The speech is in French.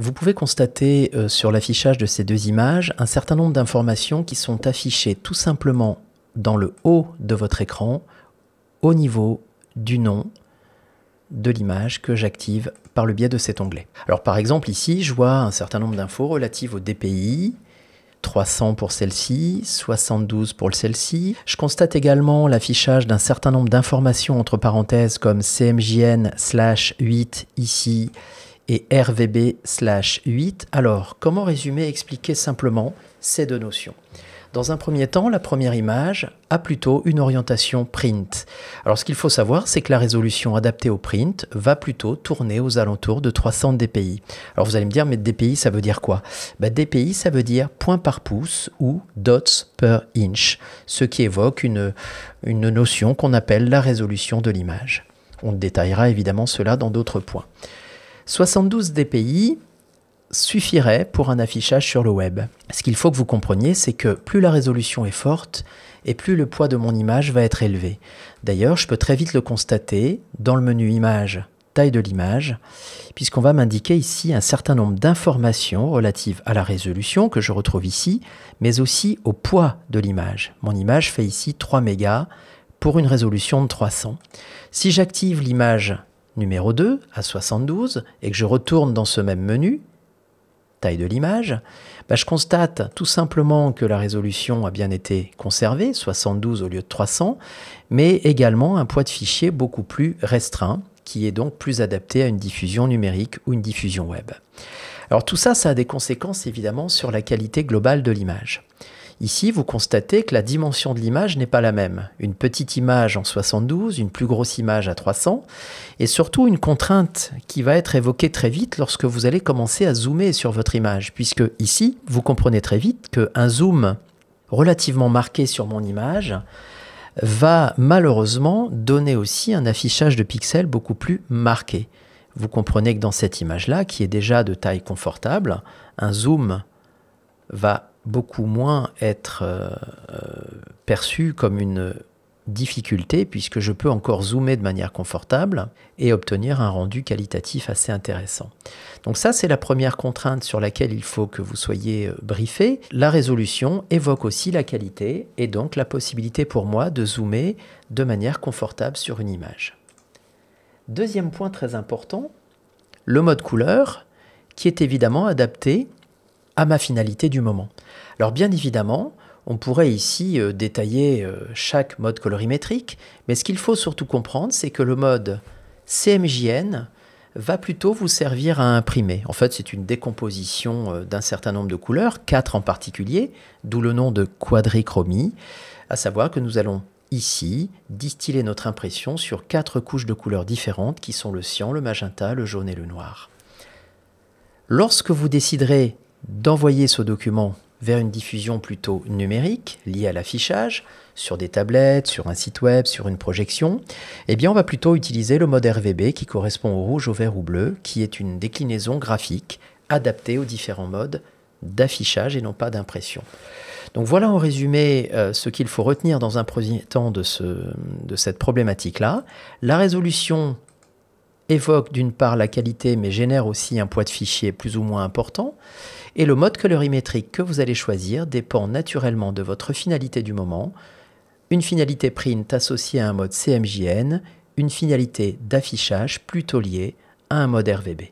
Vous pouvez constater sur l'affichage de ces deux images un certain nombre d'informations qui sont affichées tout simplement dans le haut de votre écran au niveau du nom de l'image que j'active par le biais de cet onglet. Alors par exemple ici, je vois un certain nombre d'infos relatives au DPI, 300 pour celle-ci, 72 pour celle-ci. Je constate également l'affichage d'un certain nombre d'informations entre parenthèses comme CMJN/8 ici et RVB/8. Alors, comment résumer et expliquer simplement ces deux notions ? Dans un premier temps, la première image a plutôt une orientation print. Alors ce qu'il faut savoir, c'est que la résolution adaptée au print va plutôt tourner aux alentours de 300 dpi. Alors vous allez me dire, mais dpi ça veut dire quoi ? Dpi ça veut dire point par pouce ou dots per inch, ce qui évoque une notion qu'on appelle la résolution de l'image. On détaillera évidemment cela dans d'autres points. 72 dpi suffirait pour un affichage sur le web. Ce qu'il faut que vous compreniez, c'est que plus la résolution est forte et plus le poids de mon image va être élevé. D'ailleurs, je peux très vite le constater dans le menu Image, taille de l'image, puisqu'on va m'indiquer ici un certain nombre d'informations relatives à la résolution que je retrouve ici, mais aussi au poids de l'image. Mon image fait ici 3 mégas pour une résolution de 300. Si j'active l'image numéro 2 à 72 et que je retourne dans ce même menu, taille de l'image, je constate tout simplement que la résolution a bien été conservée, 72 au lieu de 300, mais également un poids de fichier beaucoup plus restreint, qui est donc plus adapté à une diffusion numérique ou une diffusion web. Alors tout ça, ça a des conséquences évidemment sur la qualité globale de l'image. Ici, vous constatez que la dimension de l'image n'est pas la même. Une petite image en 72, une plus grosse image à 300, et surtout une contrainte qui va être évoquée très vite lorsque vous allez commencer à zoomer sur votre image, puisque ici, vous comprenez très vite qu'un zoom relativement marqué sur mon image va malheureusement donner aussi un affichage de pixels beaucoup plus marqué. Vous comprenez que dans cette image-là, qui est déjà de taille confortable, un zoom va beaucoup moins être perçu comme une difficulté puisque je peux encore zoomer de manière confortable et obtenir un rendu qualitatif assez intéressant. Donc ça, c'est la première contrainte sur laquelle il faut que vous soyez briefé. La résolution évoque aussi la qualité et donc la possibilité pour moi de zoomer de manière confortable sur une image. Deuxième point très important, le mode couleur qui est évidemment adapté à ma finalité du moment. Alors bien évidemment, on pourrait ici détailler chaque mode colorimétrique, mais ce qu'il faut surtout comprendre, c'est que le mode CMJN va plutôt vous servir à imprimer. En fait, c'est une décomposition d'un certain nombre de couleurs, 4 en particulier, d'où le nom de quadrichromie, à savoir que nous allons ici distiller notre impression sur 4 couches de couleurs différentes qui sont le cyan, le magenta, le jaune et le noir. Lorsque vous déciderez d'envoyer ce document vers une diffusion plutôt numérique, liée à l'affichage, sur des tablettes, sur un site web, sur une projection, eh bien on va plutôt utiliser le mode RVB qui correspond au rouge, au vert ou bleu, qui est une déclinaison graphique adaptée aux différents modes d'affichage et non pas d'impression. Donc voilà en résumé ce qu'il faut retenir dans un premier temps de cette problématique-là. La résolution évoque d'une part la qualité mais génère aussi un poids de fichier plus ou moins important. Et le mode colorimétrique que vous allez choisir dépend naturellement de votre finalité du moment, une finalité print associée à un mode CMJN, une finalité d'affichage plutôt liée à un mode RVB.